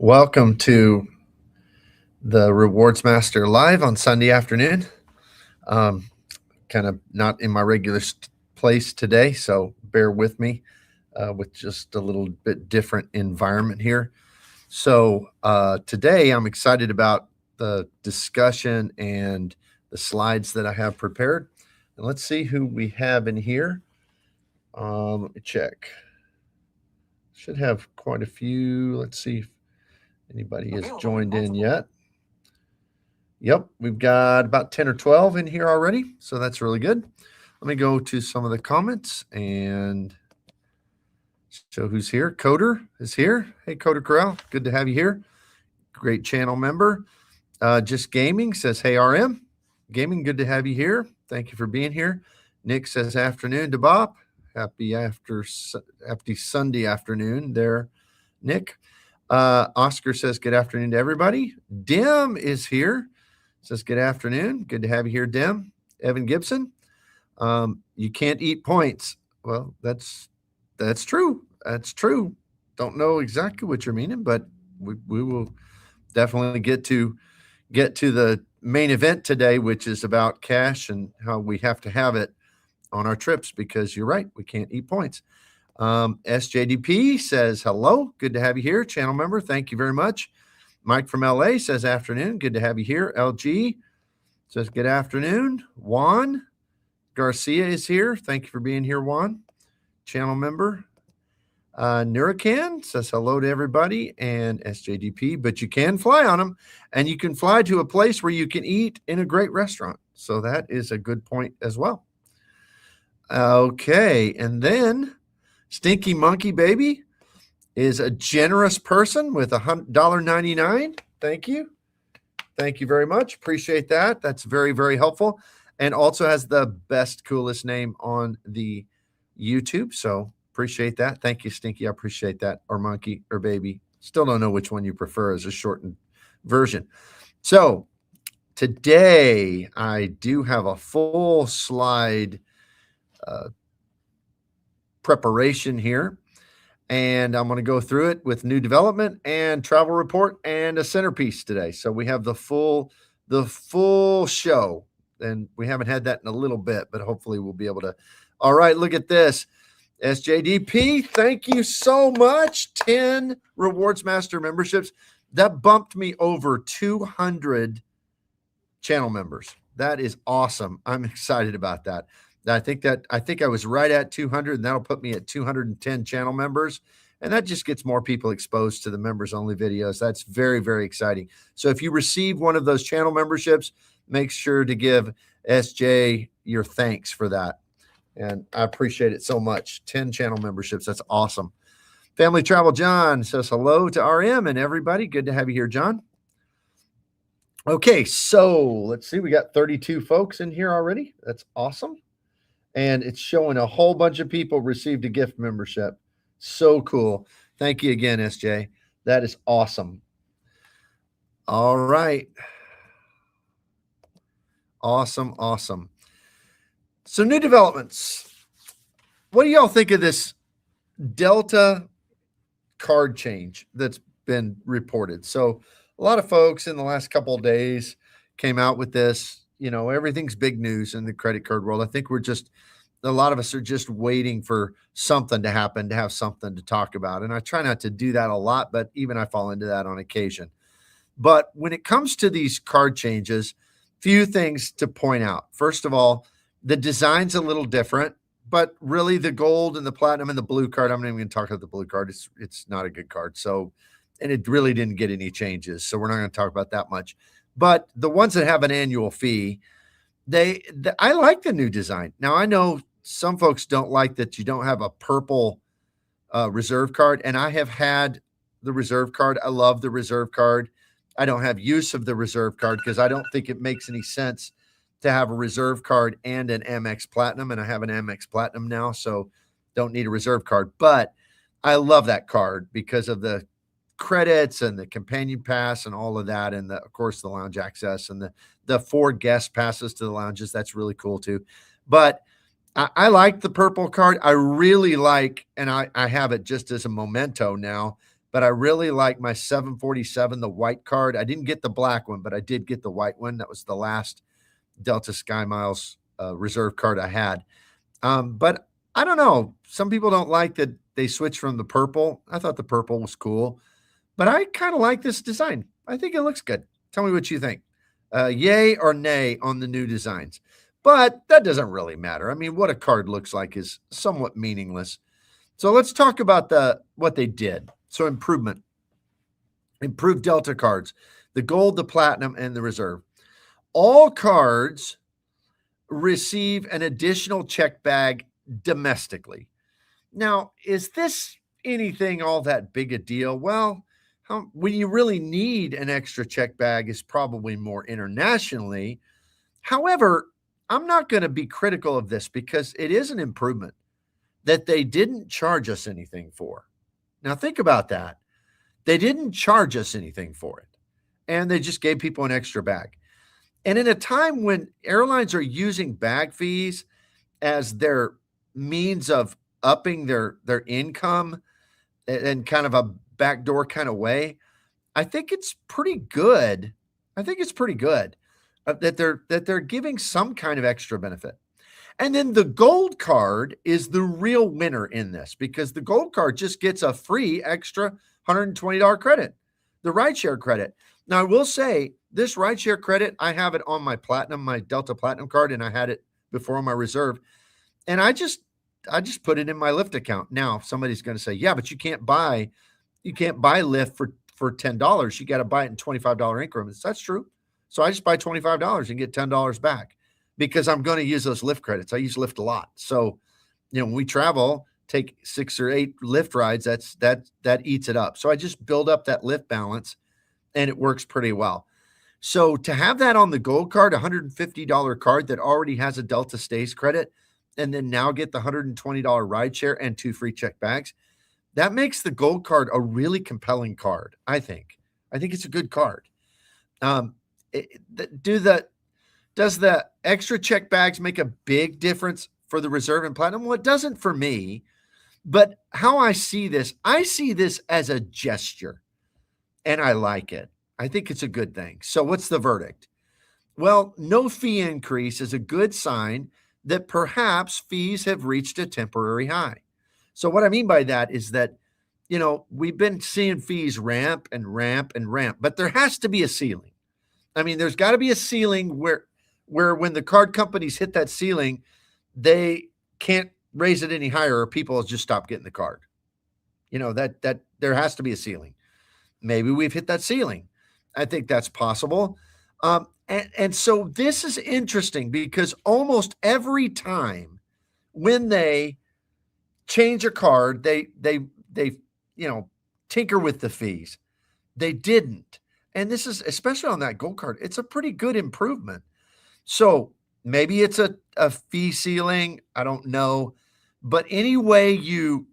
Welcome to the Rewards Master Live on Sunday afternoon. Kind of not in my regular place today, so bear with me with just a little bit different environment here. So today I'm excited about the discussion and the slides that I have prepared. And let's see who we have in here. Let me check. Should have quite a few. Let's see if anybody has joined in yet. Yep, we've got about 10 or 12 in here already, so that's really good. Let me go to some of the comments and show who's here. Coder is here. Hey, Coder Corral, good to have you here. Great channel member. Just Gaming says, hey, RM. Gaming, good to have you here. Thank you for being here. Nick says, afternoon to Bop. Happy Sunday afternoon there, Nick. Oscar says, good afternoon to everybody. Dim is here. Says, good afternoon. Good to have you here, Dim. Evan Gibson. You can't eat points. Well, that's true. That's true. Don't know exactly what you're meaning, but we will definitely get to the main event today, which is about cash and how we have to have it on our trips, because you're right, we can't eat points. SJDP says, hello. Good to have you here, channel member. Thank you very much. Mike from LA says, afternoon. Good to have you here. LG says, good afternoon. Juan Garcia is here. Thank you for being here, Juan, channel member. Nuracan says, hello to everybody, and SJDP, but you can fly on them, and you can fly to a place where you can eat in a great restaurant. So that is a good point as well. Okay, and then Stinky Monkey Baby is a generous person with $1.99. Thank you. Thank you very much. Appreciate that. That's very, very helpful. And also has the best, coolest name on the YouTube. So appreciate that. Thank you, Stinky. I appreciate that. Or Monkey or Baby. Still don't know which one you prefer as a shortened version. So today I do have a full slide preparation here, and I'm going to go through it with new development and travel report and a centerpiece today. So we have the full show, and we haven't had that in a little bit, but hopefully we'll be able to. All right, look at this. SJDP, thank you so much. 10 Rewards Master memberships. That bumped me over 200 channel members. That is awesome. I'm excited about that. I think I was right at 200, and that'll put me at 210 channel members. And that just gets more people exposed to the members only videos. That's very, very exciting. So if you receive one of those channel memberships, make sure to give SJ your thanks for that. And I appreciate it so much. 10 channel memberships. That's awesome. Family Travel John says hello to RM and everybody. Good to have you here, John. Okay, so let's see. We got 32 folks in here already. That's awesome. And it's showing a whole bunch of people received a gift membership. So cool. Thank you again, SJ. That is awesome. All right. Awesome, awesome. So new developments. What do y'all think of this Delta card change that's been reported? So a lot of folks in the last couple of days came out with this. You know, everything's big news in the credit card world. I think a lot of us are just waiting for something to happen to have something to talk about. And I try not to do that a lot, but even I fall into that on occasion. But when it comes to these card changes, few things to point out. First of all, the design's a little different, but really the gold and the platinum and the blue card, I'm not even going to talk about the blue card. It's not a good card. So, and it really didn't get any changes. So we're not going to talk about that much. But the ones that have an annual fee, I like the new design. Now, I know some folks don't like that you don't have a purple reserve card, and I have had the reserve card. I love the reserve card. I don't have use of the reserve card because I don't think it makes any sense to have a reserve card and an Amex Platinum, and I have an Amex Platinum now, so don't need a reserve card. But I love that card because of the credits and the companion pass and all of that, and of course the lounge access and the 4 guest passes to the lounges. That's really cool too. But I like the purple card. I really like, and I have it just as a memento now, but I really like my 747, the white card. I didn't get the black one, but I did get the white one. That was the last Delta Sky Miles reserve card I had. But I don't know. Some people don't like that they switched from the purple. I thought the purple was cool, but I kind of like this design. I think it looks good. Tell me what you think. Yay or nay on the new designs. But that doesn't really matter. I mean, what a card looks like is somewhat meaningless. So let's talk about what they did. So improved Delta cards, the gold, the platinum, and the reserve. All cards receive an additional check bag domestically. Now, is this anything all that big a deal? Well, when you really need an extra check bag is probably more internationally. However, I'm not going to be critical of this because it is an improvement that they didn't charge us anything for. Now, think about that. They didn't charge us anything for it, and they just gave people an extra bag. And in a time when airlines are using bag fees as their means of upping their income in kind of a backdoor kind of way, I think it's pretty good. That they're giving some kind of extra benefit. And then the gold card is the real winner in this because the gold card just gets a free extra $120 credit, the rideshare credit. Now, I will say this rideshare credit, I have it on my platinum, my Delta Platinum card, and I had it before on my reserve. And I just put it in my Lyft account. Now, somebody's going to say, yeah, but you can't buy Lyft for $10. You got to buy it in $25 increments. That's true. So I just buy $25 and get $10 back because I'm going to use those Lyft credits. I use Lyft a lot. So, when we travel, take 6 or 8 Lyft rides, that eats it up. So I just build up that Lyft balance and it works pretty well. So to have that on the gold card, $150 card that already has a Delta Stays credit, and then now get the $120 ride share and 2 free check bags, that makes the gold card a really compelling card. I think it's a good card. Does the extra check bags make a big difference for the reserve and platinum? Well, it doesn't for me, but how I see this as a gesture, and I like it. I think it's a good thing. So what's the verdict? Well, no fee increase is a good sign that perhaps fees have reached a temporary high. So what I mean by that is that, we've been seeing fees ramp and ramp and ramp, but there has to be a ceiling. I mean, there's got to be a ceiling where when the card companies hit that ceiling, they can't raise it any higher or people will just stop getting the card. That there has to be a ceiling. Maybe we've hit that ceiling. I think that's possible. And so this is interesting because almost every time when they change a card, they tinker with the fees. They didn't. And this is, especially on that gold card, it's a pretty good improvement. So maybe it's a fee ceiling. I don't know. But any way you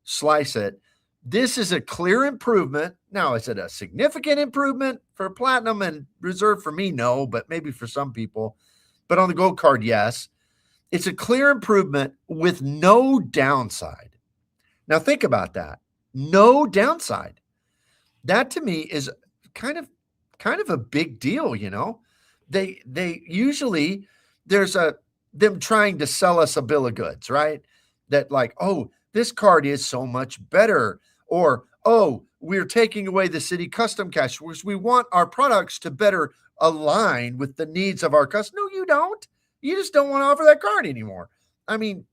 slice it, this is a clear improvement. Now, is it a significant improvement for platinum and reserve? For me, no, but maybe for some people. But on the gold card, yes. It's a clear improvement with no downside. Now, think about that. No downside. That to me is kind of a big deal, They usually there's them trying to sell us a bill of goods, right? That like, oh, this card is so much better, or oh, we're taking away the city custom cash, which we want our products to better align with the needs of our customers. No, you don't. You just don't want to offer that card anymore. I mean,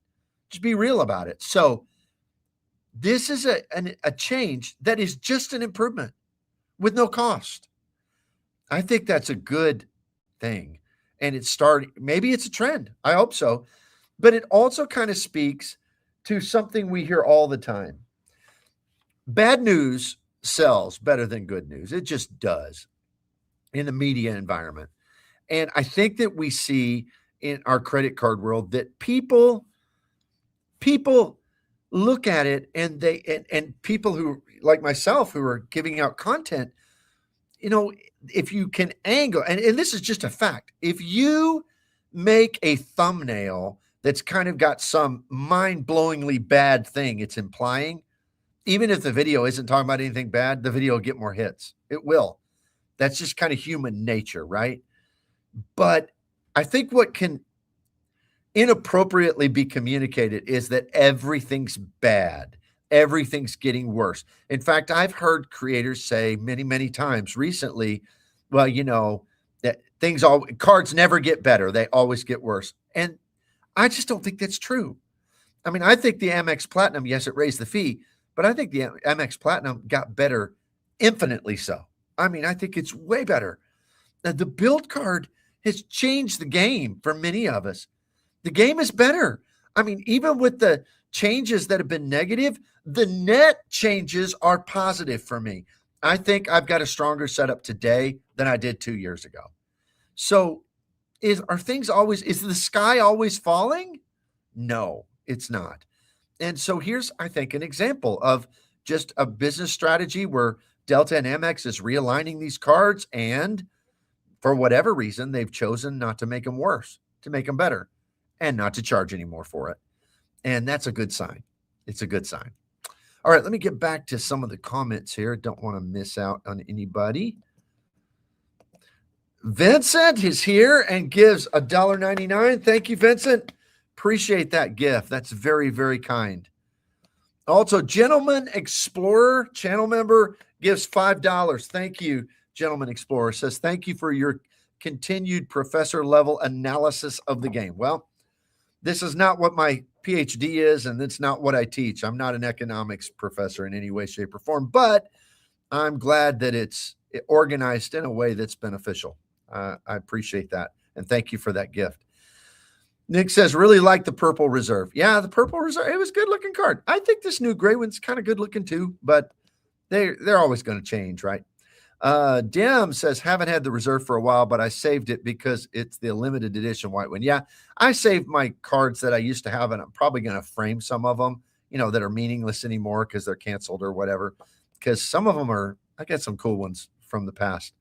just be real about it. So this is a change that is just an improvement with no cost. I think that's a good thing. And maybe it's a trend. I hope so. But it also kind of speaks to something we hear all the time. Bad news sells better than good news. It just does in the media environment. And I think that we see in our credit card world that people look at it and and people who like myself who are giving out content, if you can angle, and this is just a fact, if you make a thumbnail that's kind of got some mind-blowingly bad thing it's implying, even if the video isn't talking about anything bad, the video will get more hits. It will. That's just kind of human nature, right? But I think what can inappropriately be communicated is that everything's bad. Everything's getting worse. In fact, I've heard creators say many, many times recently, well, that cards never get better. They always get worse. And I just don't think that's true. I mean, I think the Amex Platinum, yes, it raised the fee, but I think the Amex Platinum got better, infinitely so. I mean, I think it's way better. Now, the build card has changed the game for many of us. The game is better. I mean, even with the changes that have been negative, the net changes are positive for me. I think I've got a stronger setup today than I did 2 years ago. So is the sky always falling? No, it's not. And so here's, I think, an example of just a business strategy where Delta and Amex is realigning these cards, and for whatever reason, they've chosen not to make them worse, to make them better, and not to charge any more for it. And that's a good sign. It's a good sign. All right, let me get back to some of the comments here. Don't want to miss out on anybody. Vincent is here and gives $1.99. Thank you, Vincent. Appreciate that gift. That's very, very kind. Also, Gentleman Explorer, channel member, gives $5. Thank you, Gentleman Explorer. Says, thank you for your continued professor level analysis of the game. Well, this is not what my PhD is, and it's not what I teach. I'm not an economics professor in any way, shape, or form, but I'm glad that it's organized in a way that's beneficial. I appreciate that, and thank you for that gift. Nick says, really like the Purple Reserve. Yeah, the Purple Reserve, it was a good-looking card. I think this new gray one's kind of good-looking too, but they're always going to change, right? Dim says, haven't had the reserve for a while, but I saved it because it's the limited edition white one. Yeah, I saved my cards that I used to have, and I'm probably going to frame some of them, that are meaningless anymore because they're canceled or whatever, because some of them I got some cool ones from the past.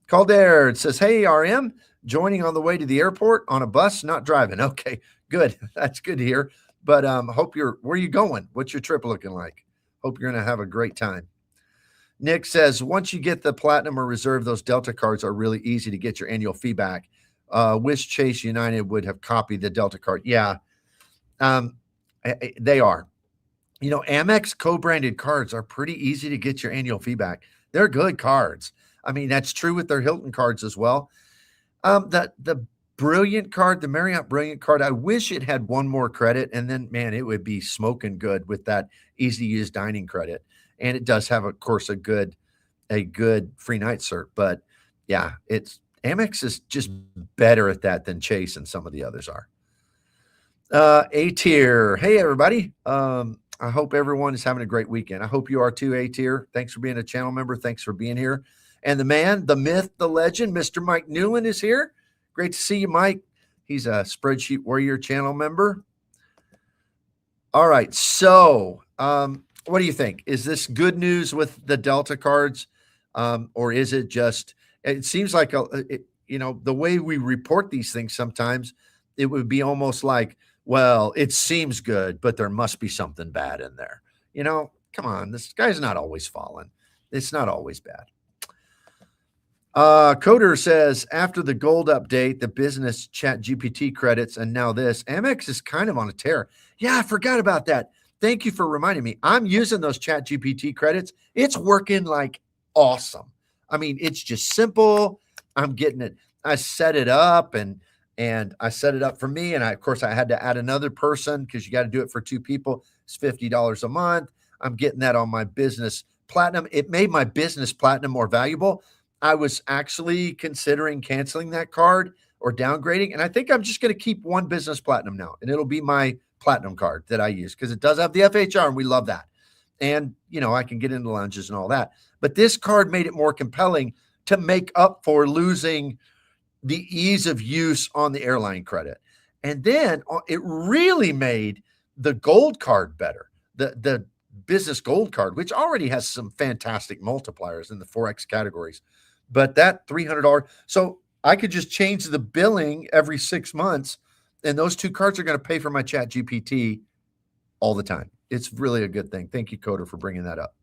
Calder says, hey, RM, joining on the way to the airport on a bus, not driving. Okay, good. That's good to hear. But where are you going? What's your trip looking like? Hope you're going to have a great time. Nick says, once you get the Platinum or Reserve, those Delta cards are really easy to get your annual fee back. Wish Chase United would have copied the Delta card. Yeah, they are. Amex co-branded cards are pretty easy to get your annual fee back. They're good cards. I mean, that's true with their Hilton cards as well. The Brilliant card, the Marriott Brilliant card, I wish it had one more credit, and then, man, it would be smoking good with that easy-to-use dining credit. And it does have, of course, a good free night cert. But yeah, Amex is just better at that than Chase and some of the others are. A-tier. Hey, everybody. I hope everyone is having a great weekend. I hope you are too, A-tier. Thanks for being a channel member. Thanks for being here. And the man, the myth, the legend, Mr. Mike Newland is here. Great to see you, Mike. He's a Spreadsheet Warrior channel member. All right. So, what do you think? Is this good news with the Delta cards? Or is it just, it seems like, the way we report these things sometimes, it would be almost like, well, it seems good, but there must be something bad in there. Come on, this guy's not always falling. It's not always bad. Coder says, after the gold update, the business chat GPT credits, and now this, Amex is kind of on a tear. Yeah, I forgot about that. Thank you for reminding me. I'm using those chat GPT credits. It's working like awesome. I mean, it's just simple. I'm getting it. I set it up and I set it up for me. And of course I had to add another person because you got to do it for two people. It's $50 a month. I'm getting that on my business platinum. It made my business platinum more valuable. I was actually considering canceling that card or downgrading. And I think I'm just going to keep one business platinum now. And it'll be my platinum card that I use because it does have the FHR and we love that. And, I can get into lounges and all that. But this card made it more compelling to make up for losing the ease of use on the airline credit. And then it really made the gold card better. The business gold card, which already has some fantastic multipliers in the Forex categories. But that $300, so I could just change the billing every 6 months, and those two cards are going to pay for my chat GPT all the time. It's really a good thing. Thank you, Coder, for bringing that up.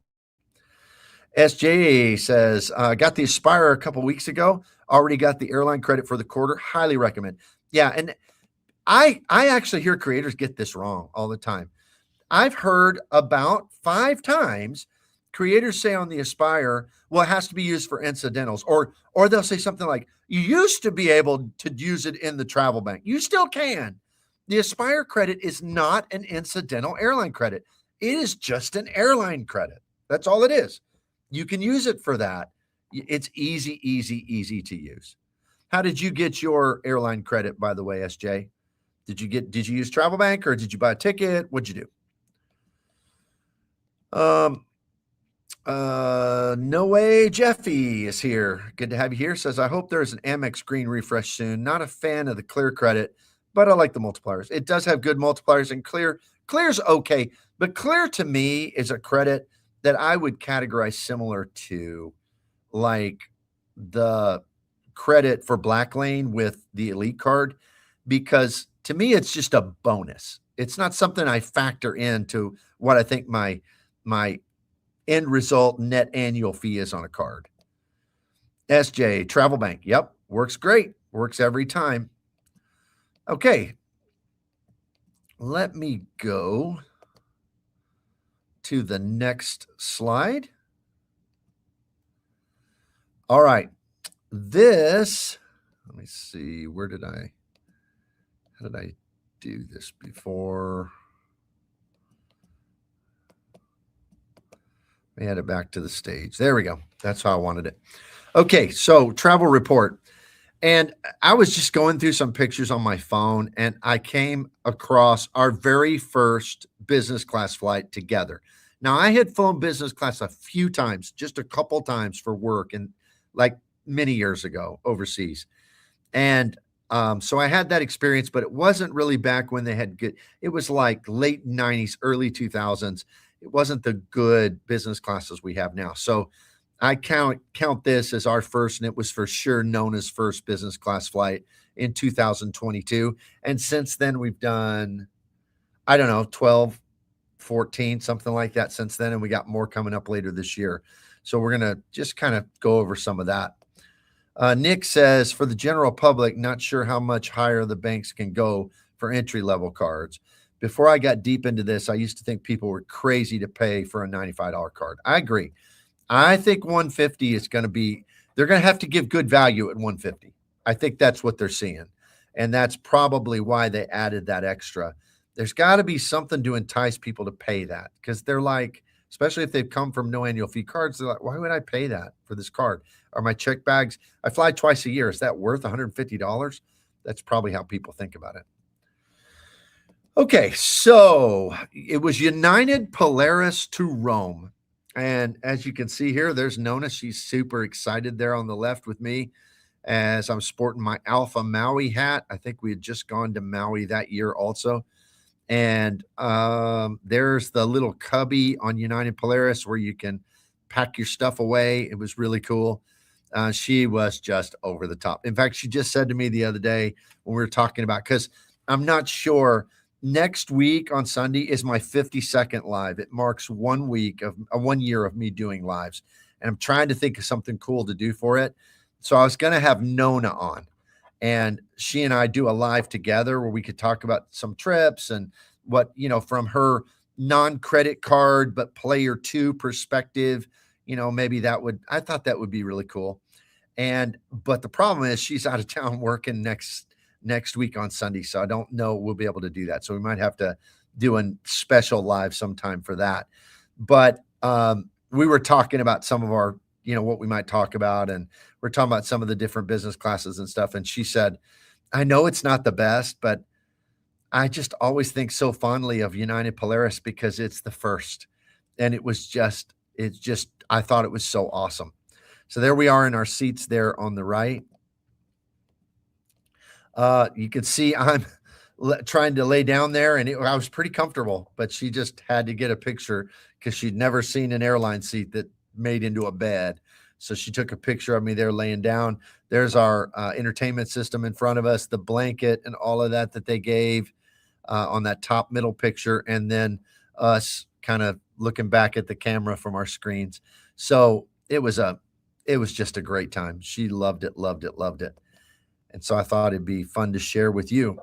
SJ says, got the Aspire a couple weeks ago. Already got the airline credit for the quarter. Highly recommend. Yeah, and I actually hear creators get this wrong all the time. I've heard about 5 times creators say on the Aspire, well, it has to be used for incidentals, or they'll say something like, you used to be able to use it in the travel bank. You still can. The Aspire credit is not an incidental airline credit. It is just an airline credit. That's all it is. You can use it for that. It's easy, easy, easy to use. How did you get your airline credit, by the way, SJ? Did you use Travel Bank, or did you buy a ticket? What'd you do? No way. Jeffy is here. Good to have you here. Says, I hope there's an Amex Green refresh soon. Not a fan of the Clear credit, but I like the multipliers. It does have good multipliers, and Clear's okay, but Clear to me is a credit that I would categorize similar to like the credit for Black Lane with the Elite card, because to me it's just a bonus. It's not something I factor into what I think my end result net annual fee is on a card. SJ, Travel Bank. Yep, works great. Works every time. Okay. Let me go to the next slide. All right. This, let me see, how did I do this before? Let me add it back to the stage. There we go. That's how I wanted it. Okay, so travel report. And I was just going through some pictures on my phone, and I came across our very first business class flight together. Now, I had flown business class a few times, just a couple times for work, and like many years ago overseas. And so I had that experience, but it wasn't really back when they had good, it was like late 90s, early 2000s. It wasn't the good business classes we have now. So I count this as our first, and it was for sure Nona's first business class flight in 2022. And since then, we've done, I don't know, 12, 14, something like that since then. And we got more coming up later this year. So we're going to just kind of go over some of that. Nick says, for the general public, not sure how much higher the banks can go for entry-level cards. Before I got deep into this, I used to think people were crazy to pay for a $95 card. I agree. I think 150 is going to be, they're going to have to give good value at 150. I think that's what they're seeing. And that's probably why they added that extra. There's got to be something to entice people to pay that, because they're like, especially if they've come from no annual fee cards, they're like, why would I pay that for this card? Are my check bags, I fly twice a year, is that worth $150? That's probably how people think about it. Okay, so it was United Polaris to Rome. And as you can see here, there's Nona. She's super excited there on the left with me as I'm sporting my Alpha Maui hat. I think we had just gone to Maui that year also. And there's the little cubby on United Polaris where you can pack your stuff away. It was really cool. She was just over the top. In fact, she just said to me the other day when we were talking about, because I'm not sure, next week on Sunday is my 52nd live. It marks 1 week of 1 year of me doing lives. And I'm trying to think of something cool to do for it. So I was going to have Nona on, and she and I do a live together where we could talk about some trips and what, from her non-credit card, but player 2 perspective, maybe I thought that would be really cool. But the problem is she's out of town working next week on Sunday. So I don't know we'll be able to do that. So we might have to do a special live sometime for that. But we were talking about some of our, what we might talk about. And we're talking about some of the different business classes and stuff. And she said, I know it's not the best, but I just always think so fondly of United Polaris because it's the first. And I thought it was so awesome. So there we are in our seats there on the right. You can see I'm trying to lay down there, and I was pretty comfortable, but she just had to get a picture because she'd never seen an airline seat that made into a bed. So she took a picture of me there laying down. There's our entertainment system in front of us, the blanket and all of that they gave on that top middle picture. And then us kind of looking back at the camera from our screens. So it was just a great time. She loved it, loved it, loved it. And so I thought it'd be fun to share with you.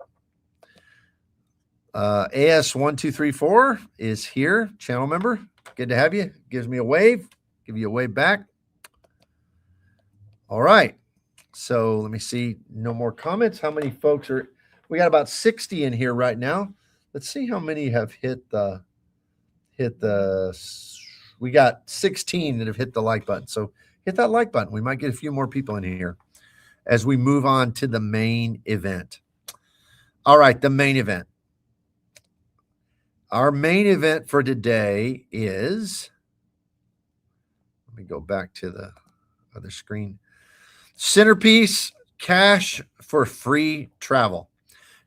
AS1234 is here, channel member. Good to have you. Gives me a wave. Give you a wave back. All right. So let me see. No more comments. How many folks are? We got about 60 in here right now. Let's see how many have hit the. We got 16 that have hit the like button. So hit that like button. We might get a few more people in here as we move on to the main event. All right, the main event. Our main event for today is, let me go back to the other screen. Centerpiece, cash for free travel.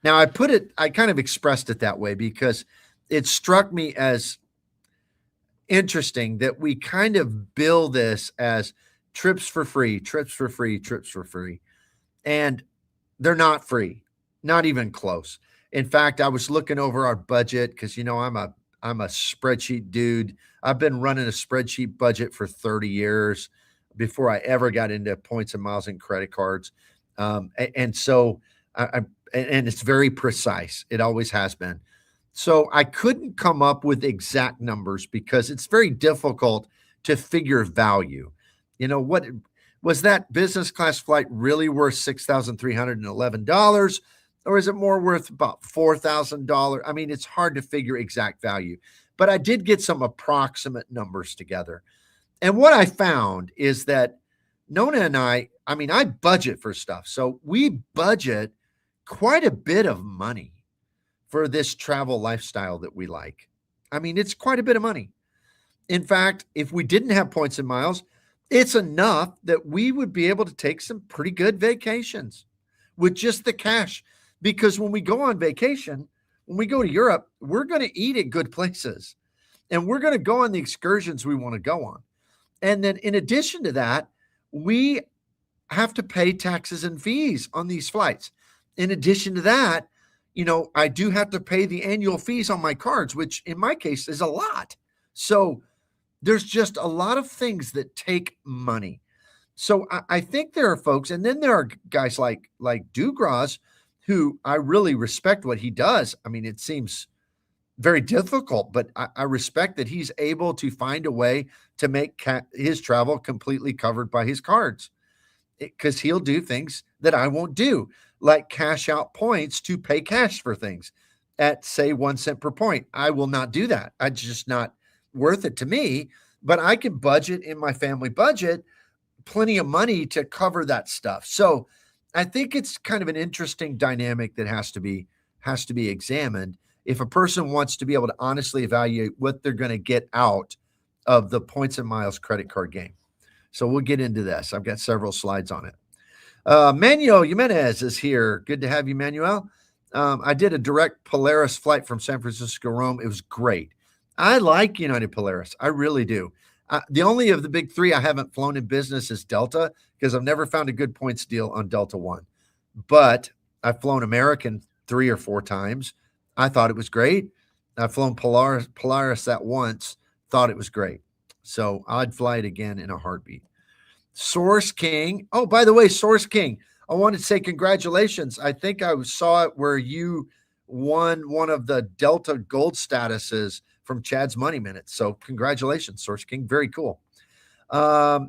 Now I kind of expressed it that way because it struck me as interesting that we kind of bill this as trips for free, trips for free, trips for free. And they're not free, not even close. In fact, I was looking over our budget because, I'm a spreadsheet dude. I've been running a spreadsheet budget for 30 years before I ever got into points and miles and credit cards. And so and it's very precise. It always has been. So I couldn't come up with exact numbers because it's very difficult to figure value. What was that business class flight really worth $6,311? Or is it more worth about $4,000? I mean, it's hard to figure exact value, but I did get some approximate numbers together. And what I found is that Nona and I budget for stuff. So we budget quite a bit of money for this travel lifestyle that we like. I mean, it's quite a bit of money. In fact, if we didn't have points and miles, it's enough that we would be able to take some pretty good vacations with just the cash. Because when we go on vacation, when we go to Europe, we're going to eat at good places and we're going to go on the excursions we want to go on. And then in addition to that, we have to pay taxes and fees on these flights. In addition to that, I do have to pay the annual fees on my cards, which in my case is a lot. So there's just a lot of things that take money. So I think there are folks, and then there are guys like Dugras, who I really respect what he does. I mean, it seems very difficult, but I respect that he's able to find a way to make his travel completely covered by his cards, because he'll do things that I won't do, like cash out points to pay cash for things at, say, 1 cent per point. I will not do that. It's just not worth it to me, but I can budget in my family budget plenty of money to cover that stuff. So I think it's kind of an interesting dynamic that has to be examined if a person wants to be able to honestly evaluate what they're going to get out of the points and miles credit card game. So we'll get into this. I've got several slides on it. Manuel Jimenez is here. Good to have you, Manuel. I did a direct Polaris flight from San Francisco, Rome. It was great. I like United Polaris. I really do. The only of the big three I haven't flown in business is Delta, because I've never found a good points deal on Delta One. But I've flown American 3 or 4 times. I thought it was great. I've flown Polaris that once, thought it was great. So I'd fly it again in a heartbeat. Source King. Oh, by the way, Source King, I wanted to say congratulations. I think I saw it where you won one of the Delta Gold statuses from Chad's Money Minute. So congratulations, Source King. Very cool.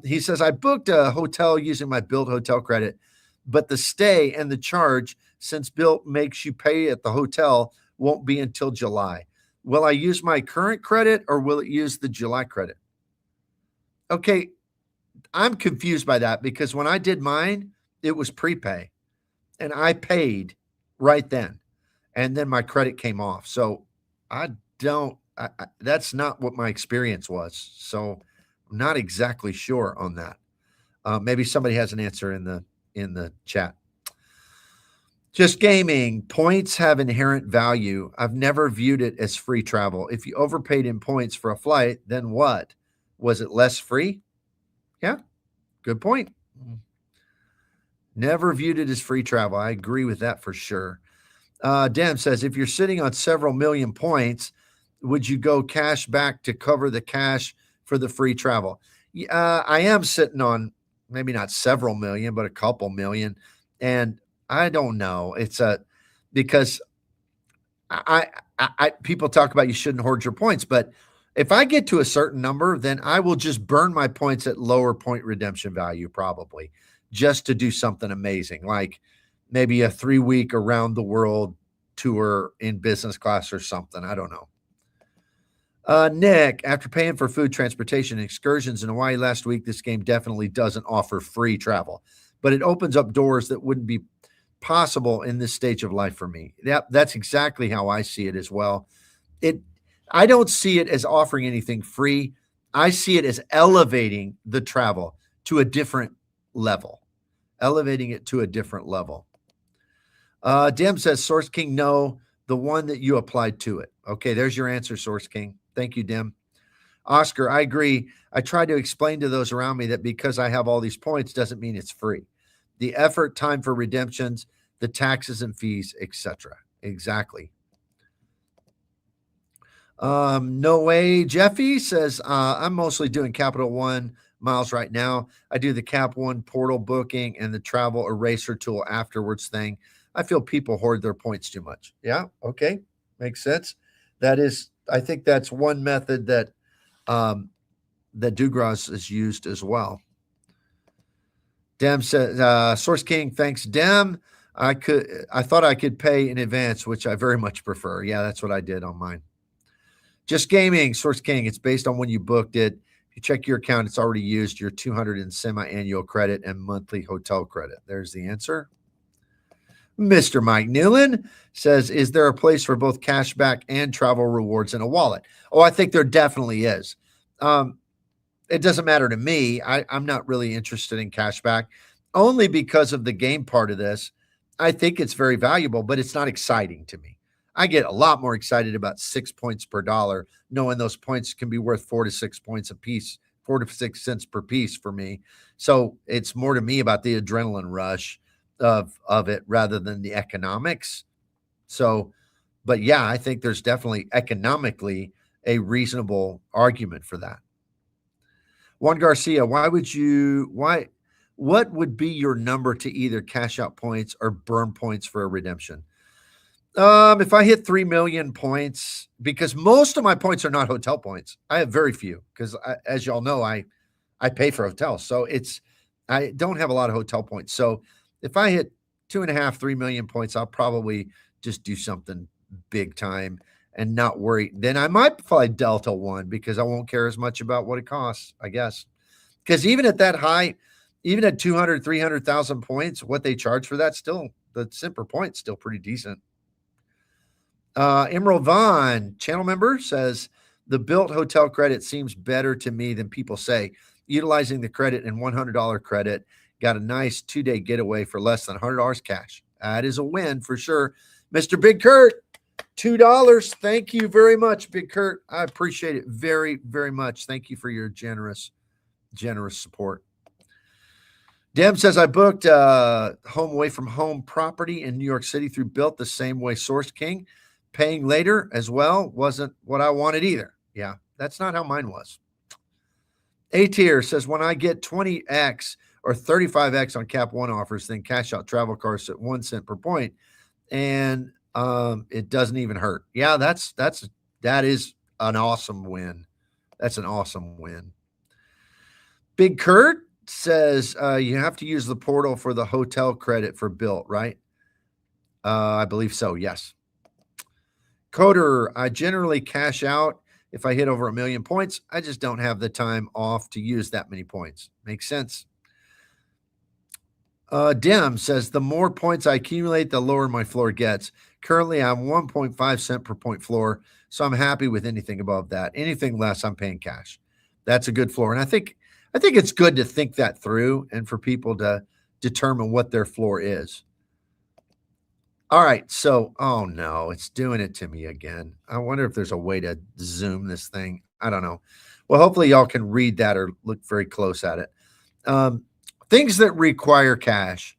He says, I booked a hotel using my Bilt hotel credit, but the stay and the charge, since Bilt makes you pay at the hotel, won't be until July. Will I use my current credit or will it use the July credit? Okay, I'm confused by that because when I did mine, it was prepay and I paid right then. And then my credit came off. So that's not what my experience was. So I'm not exactly sure on that. Maybe somebody has an answer in the chat. Just gaming. Points have inherent value. I've never viewed it as free travel. If you overpaid in points for a flight, then what? Was it less free? Yeah, good point. Never viewed it as free travel. I agree with that for sure. Dan says, if you're sitting on several million points would you go cash back to cover the cash for the free travel? I am sitting on maybe not several million, but a couple million. And I don't know. Because people talk about you shouldn't hoard your points, but if I get to a certain number, then I will just burn my points at lower point redemption value, probably just to do something amazing, like maybe a 3-week around the world tour in business class or something. I don't know. Nick, after paying for food, transportation, and excursions in Hawaii last week, this game definitely doesn't offer free travel, but it opens up doors that wouldn't be possible in this stage of life for me. That's exactly how I see it as well. I don't see it as offering anything free. I see it as elevating the travel to a different level, elevating it to a different level. Dim says, Source King, no, the one that you applied to it. Okay, there's your answer, Source King. Thank you, Dim. Oscar, I agree. I try to explain to those around me that because I have all these points doesn't mean it's free. The effort, time for redemptions, the taxes and fees, etc. Exactly. No way. Jeffy says, I'm mostly doing Capital One miles right now. I do the Cap One portal booking and the travel eraser tool afterwards thing. I feel people hoard their points too much. Yeah. Okay. Makes sense. I think that's one method that Dugras is used as well. Dem says, Source King, thanks, Dem. I thought I could pay in advance, which I very much prefer. Yeah, that's what I did on mine. Just Gaming, Source King, it's based on when you booked it. If you check your account, it's already used your 200 in semi-annual credit and monthly hotel credit. There's the answer. Mr. Mike Newland says, is there a place for both cashback and travel rewards in a wallet? Oh, I think there definitely is. It doesn't matter to me. I'm not really interested in cashback, only because of the game part of this. I think it's very valuable, but it's not exciting to me. I get a lot more excited about 6 points per dollar, knowing those points can be worth 4 to 6 points a piece, 4 to 6 cents per piece for me. So it's more to me about the adrenaline rush of it rather than the economics. So, but yeah, I think there's definitely economically a reasonable argument for that. Juan Garcia, what would be your number to either cash out points or burn points for a redemption? If I hit 3 million points, because most of my points are not hotel points. I have very few because, as y'all know, I pay for hotels. So I don't have a lot of hotel points. So if I hit 2.5, 3 million points, I'll probably just do something big time and not worry. Then I might fly Delta One because I won't care as much about what it costs, I guess. Because even at that high, even at 200, 300,000 points, what they charge for that still, the cent per point, still pretty decent. Emerald Vaughn, channel member, says, the built hotel credit seems better to me than people say. Utilizing the credit and $100 credit, got a nice 2-day getaway for less than $100 cash. That is a win for sure. Mr. Big Kurt, $2. Thank you very much, Big Kurt. I appreciate it very, very much. Thank you for your generous support. Dem says, I booked home away from home property in New York City through Built the same way Source King. Paying later as well wasn't what I wanted either. Yeah, that's not how mine was. A-tier says, when I get 20x or 35x on Cap One offers, then cash out travel cards at 1 cent per point. And it doesn't even hurt. Yeah, that is an awesome win. That's an awesome win. Big Kurt says, you have to use the portal for the hotel credit for Built, right? I believe so, yes. Coder, I generally cash out if I hit over 1 million points. I just don't have the time off to use that many points. Makes sense. Dim says, the more points I accumulate, the lower my floor gets. Currently, I'm 1.5 cent per point floor, so I'm happy with anything above that. Anything less, I'm paying cash. That's a good floor. And I think it's good to think that through and for people to determine what their floor is. All right, so, oh no, it's doing it to me again. I wonder if there's a way to zoom this thing. I don't know. Well, hopefully y'all can read that or look very close at it. Things that require cash: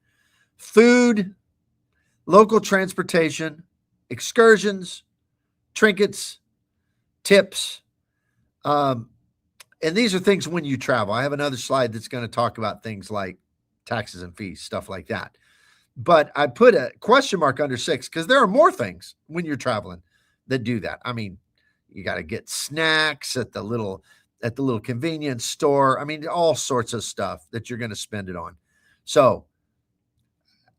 food, local transportation, excursions, trinkets, tips. And these are things when you travel. I have another slide that's going to talk about things like taxes and fees, stuff like that. But I put a question mark under 6 because there are more things when you're traveling that do that. I mean, you got to get snacks at the little convenience store. I mean, all sorts of stuff that you're going to spend it on. So,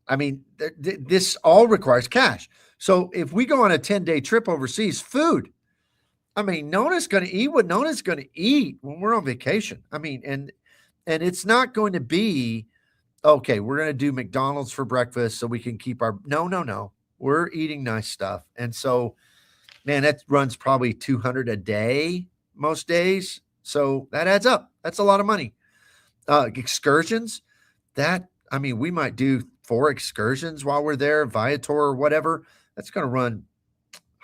I mean, this all requires cash. So if we go on a 10-day trip overseas, food, I mean, Nona's going to eat what Nona's going to eat when we're on vacation. I mean, and it's not going to be, okay, we're going to do McDonald's for breakfast so we can keep our, no. We're eating nice stuff. And so, man, that runs probably $200 a day most days. So that adds up. That's a lot of money. Excursions, we might do 4 excursions while we're there, Viator or whatever. That's going to run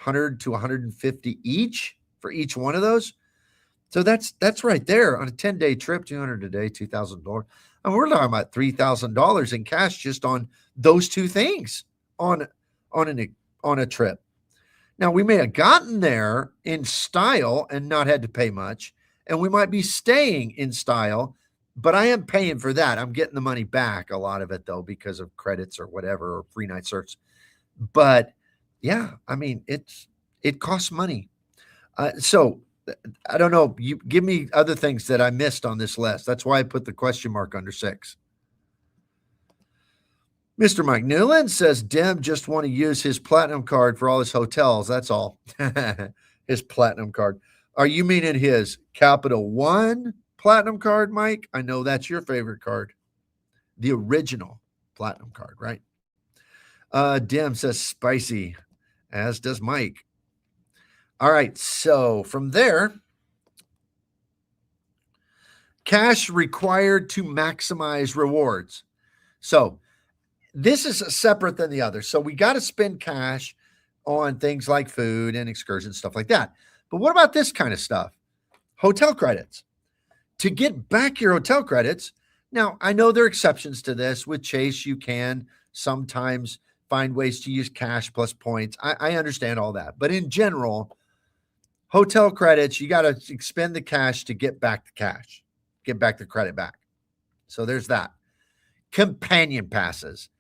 100 to 150 each for each one of those. So that's right there on a 10-day trip, $200 a day, $2,000. And we're talking about $3,000 in cash just on those 2 things on a trip. Now, we may have gotten there in style and not had to pay much, and we might be staying in style, but I am paying for that. I'm getting the money back, a lot of it, though, because of credits or whatever, or free night certs. But, yeah, I mean, it costs money. So, I don't know. You give me other things that I missed on this list. That's why I put the question mark under 6. Mr. Mike Newland says, Dem just want to use his platinum card for all his hotels. That's all. His platinum card. Are you meaning his Capital One platinum card, Mike? I know that's your favorite card. The original platinum card, right? Dem says spicy, as does Mike. All right. So from there, cash required to maximize rewards. So this is separate than the other. So we got to spend cash on things like food and excursions, stuff like that. But what about this kind of stuff? Hotel credits. To get back your hotel credits, now I know there are exceptions to this. With Chase, you can sometimes find ways to use cash plus points. I understand all that. But in general, hotel credits, you got to expend the cash to get back the cash, get back the credit back. So there's that. Companion passes.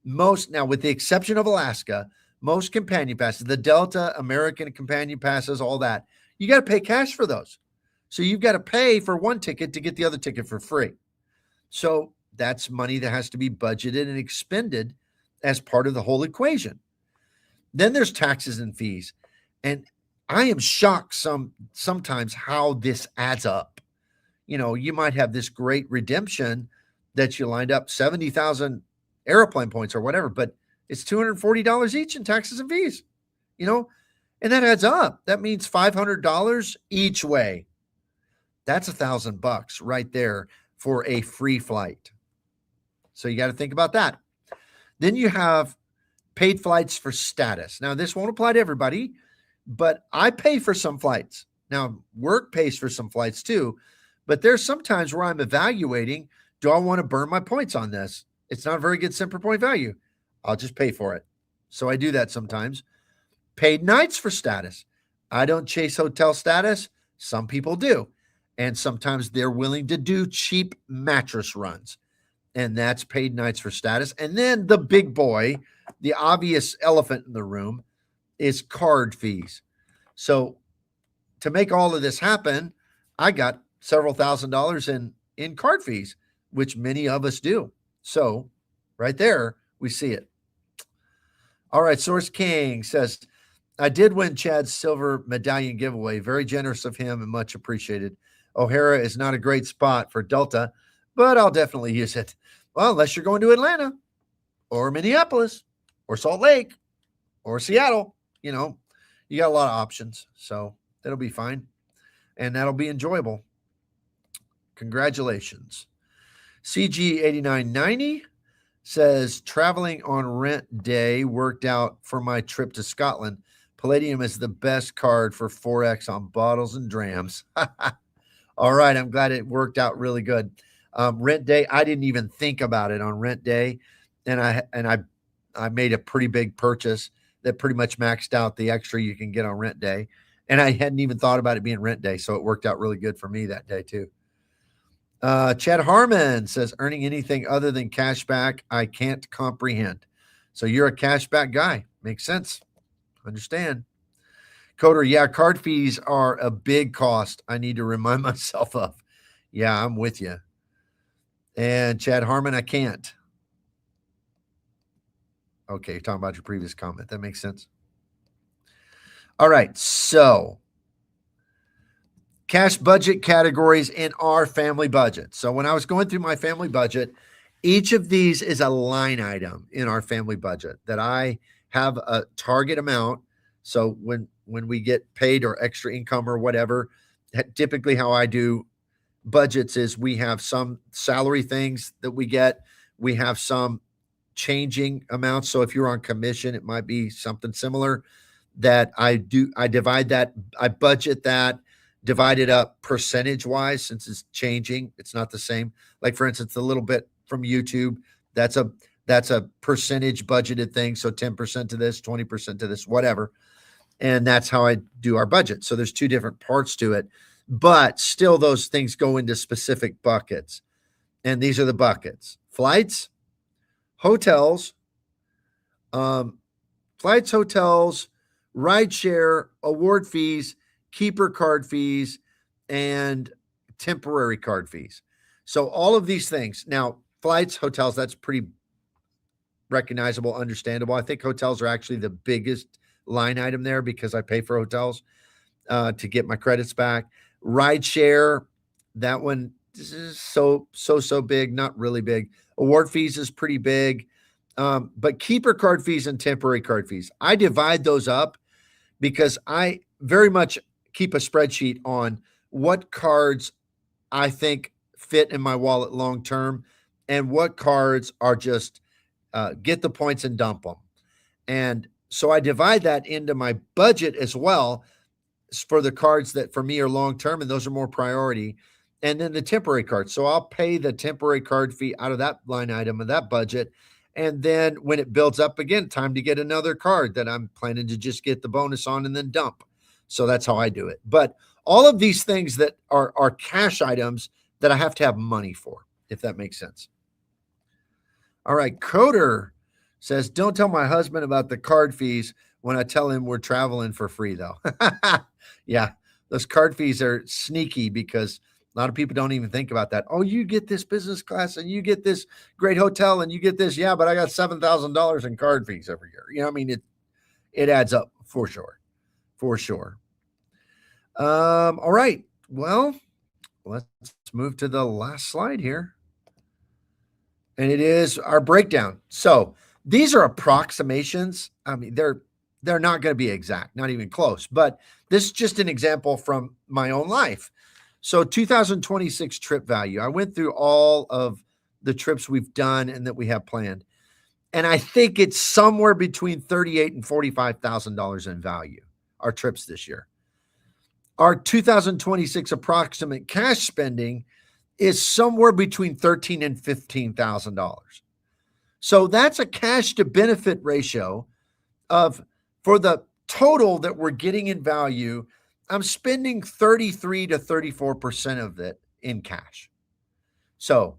Now, with the exception of Alaska, most companion passes, the Delta, American companion passes, all that, you got to pay cash for those. So you've got to pay for one ticket to get the other ticket for free. So that's money that has to be budgeted and expended as part of the whole equation. Then there's taxes and fees. And I am shocked sometimes how this adds up. You know, you might have this great redemption that you lined up 70,000 airplane points or whatever, but it's $240 each in taxes and fees, and that adds up. That means $500 each way. That's $1,000 right there for a free flight. So you got to think about that. Then you have paid flights for status. Now, this won't apply to everybody, but I pay for some flights. Now, work pays for some flights too, but there's sometimes where I'm evaluating, do I want to burn my points on this? It's not a very good cent per point value. I'll just pay for it. So I do that sometimes. Paid nights for status. I don't chase hotel status. Some people do. And sometimes they're willing to do cheap mattress runs. And that's paid nights for status. And then the big boy, the obvious elephant in the room, is card fees. So to make all of this happen, I got several $1,000s in card fees, which many of us do. So right there, we see it. All right. Source King says, I did win Chad's silver medallion giveaway. Very generous of him and much appreciated. O'Hara is not a great spot for Delta, but I'll definitely use it. Well, unless you're going to Atlanta or Minneapolis or Salt Lake or Seattle, you got a lot of options. So that'll be fine. And that'll be enjoyable. Congratulations. CG8990 says, traveling on rent day worked out for my trip to Scotland. Palladium is the best card for 4X on bottles and drams. All right. I'm glad it worked out really good. Rent day, I didn't even think about it on rent day. And I made a pretty big purchase that pretty much maxed out the extra you can get on rent day. And I hadn't even thought about it being rent day, so it worked out really good for me that day too. Chad Harmon says, earning anything other than cash back, I can't comprehend. So you're a cash back guy. Makes sense. Understand. Coder, yeah, card fees are a big cost. I need to remind myself of. Yeah, I'm with you. And Chad Harmon, I can't. Okay, you're talking about your previous comment. That makes sense. All right, so cash budget categories in our family budget. So when I was going through my family budget, each of these is a line item in our family budget that I have a target amount. So when we get paid or extra income or whatever, typically how I do budgets is we have some salary things that we get, we have some changing amounts. So if you're on commission, it might be something similar that I divide that, I budget that, divide it up percentage wise since it's changing. It's not the same. Like for instance, a little bit from YouTube, that's a percentage budgeted thing. So 10% to this, 20% to this, whatever. And that's how I do our budget. So there's two different parts to it, but still those things go into specific buckets. And these are the buckets: flights, hotels, hotels, rideshare, award fees, keeper card fees, and temporary card fees. So all of these things. Now, flights, hotels, that's pretty recognizable, understandable. I think hotels are actually the biggest line item there because I pay for hotels to get my credits back. Rideshare, that one is so big, not really big. Award fees is pretty big. But keeper card fees and temporary card fees, I divide those up because I very much keep a spreadsheet on what cards I think fit in my wallet long term and what cards are just get the points and dump them. And so I divide that into my budget as well for the cards that for me are long term, and those are more priority. And then the temporary cards. So I'll pay the temporary card fee out of that line item of that budget. And then when it builds up again, time to get another card that I'm planning to just get the bonus on and then dump. So that's how I do it. But all of these things that are cash items that I have to have money for, if that makes sense. All right. Coder says, don't tell my husband about the card fees when I tell him we're traveling for free, though. Yeah, those card fees are sneaky because a lot of people don't even think about that. Oh, you get this business class and you get this great hotel and you get this. Yeah, but I got $7,000 in card fees every year. You know, I mean, it adds up for sure. For sure. All right. Well, let's move to the last slide here. And it is our breakdown. So these are approximations. I mean, they're not going to be exact, not even close, but this is just an example from my own life. So 2026 trip value. I went through all of the trips we've done and that we have planned. And I think it's somewhere between $38,000 and $45,000 in value, our trips this year. Our 2026 approximate cash spending is somewhere between $13,000 and $15,000. So that's a cash to benefit ratio of, for the total that we're getting in value, I'm spending 33 to 34% of it in cash. So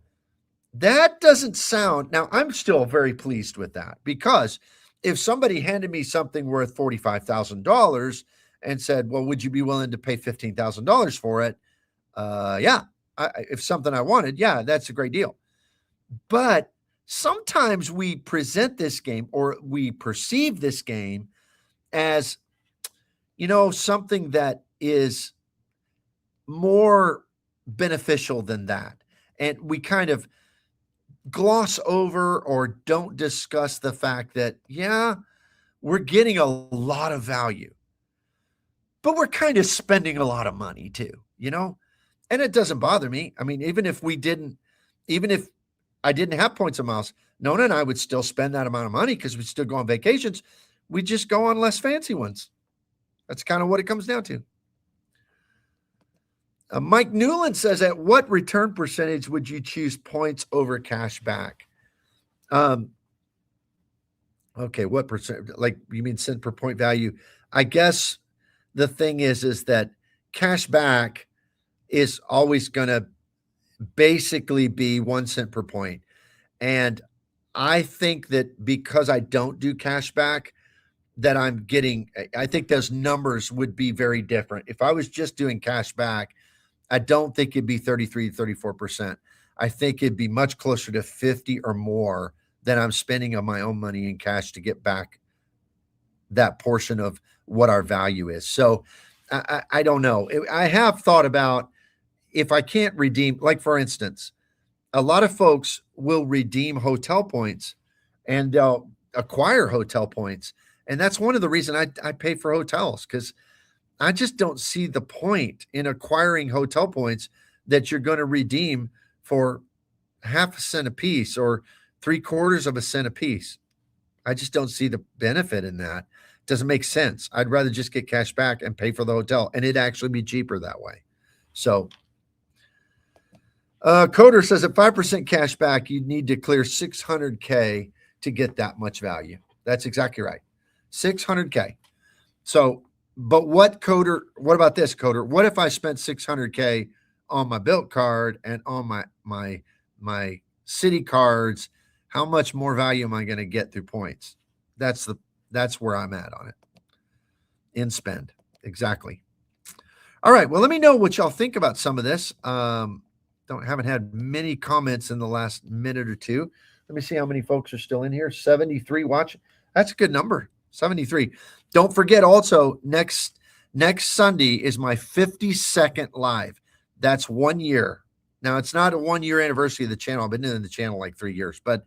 that doesn't sound, now I'm still very pleased with that, because if somebody handed me something worth $45,000 and said, well, would you be willing to pay $15,000 for it? Yeah. If something I wanted, yeah, that's a great deal. But sometimes we present this game, or we perceive this game as, you know, something that is more beneficial than that. And we kind of gloss over or don't discuss the fact that, yeah, we're getting a lot of value, but we're kind of spending a lot of money too, you know? And it doesn't bother me. I mean, even if I didn't have points and miles, Nona and I would still spend that amount of money because we'd still go on vacations. We just go on less fancy ones. That's kind of what it comes down to. Mike Newland says, at what return percentage would you choose points over cash back? Okay, what percent? Like, you mean cent per point value? I guess the thing is that cash back is always going to basically be 1 cent per point. And I think that because I don't do cash back, that I think those numbers would be very different. If I was just doing cash back, I don't think it'd be 33, 34%. I think it'd be much closer to 50 or more than I'm spending of my own money in cash to get back that portion of what our value is. So I don't know. I have thought about if I can't redeem, like for instance, a lot of folks will redeem hotel points and they'll acquire hotel points. And that's one of the reasons I pay for hotels, because I just don't see the point in acquiring hotel points that you're going to redeem for half a cent a piece or 3/4 of a cent a piece. I just don't see the benefit in that. Doesn't make sense. I'd rather just get cash back and pay for the hotel, and it'd actually be cheaper that way. So Coder says at 5% cash back, you'd need to clear 600K to get that much value. That's exactly right. 600K. So, but what about this, Coder? What if I spent 600K on my Bilt card and on my city cards? How much more value am I going to get through points? That's where I'm at on it. In spend. Exactly. All right. Well, let me know what y'all think about some of this. Haven't had many comments in the last minute or two. Let me see how many folks are still in here. 73 watching. That's a good number. 73. Don't forget also next Sunday is my 52nd live. That's 1 year. Now it's not a 1 year anniversary of the channel. I've been doing the channel like 3 years, but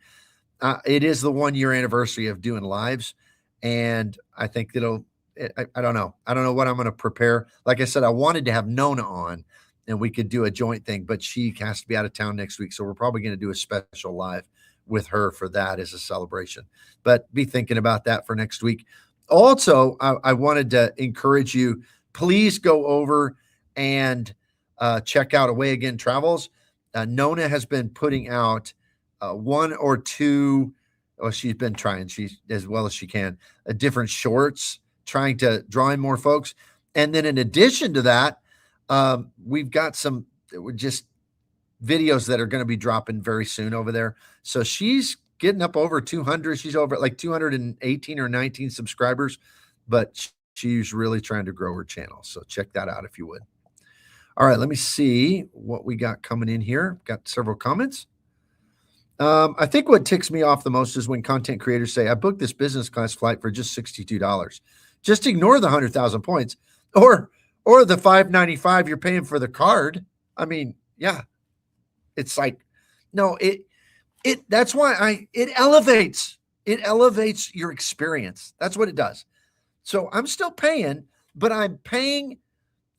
it is the 1 year anniversary of doing lives. And I think I don't know. I don't know what I'm going to prepare. Like I said, I wanted to have Nona on and we could do a joint thing, but she has to be out of town next week. So we're probably going to do a special live with her for that as a celebration, but be thinking about that for next week. Also, I wanted to encourage you, please go over and check out Away Again Travels. Nona has been putting out one or two, she's been trying, as well as she can, different shorts, trying to draw in more folks. And then in addition to that, we've got some just videos that are going to be dropping very soon over there. So she's getting up over 200. She's over at like 218 or 19 subscribers, but she's really trying to grow her channel. So check that out if you would. All right, let me see what we got coming in here. Got several comments. I think what ticks me off the most is when content creators say, I booked this business class flight for just $62. Just ignore the 100,000 points or the $595 you're paying for the card. I mean, yeah, it's like, no, that's why it elevates your experience. That's what it does. So I'm still paying, but I'm paying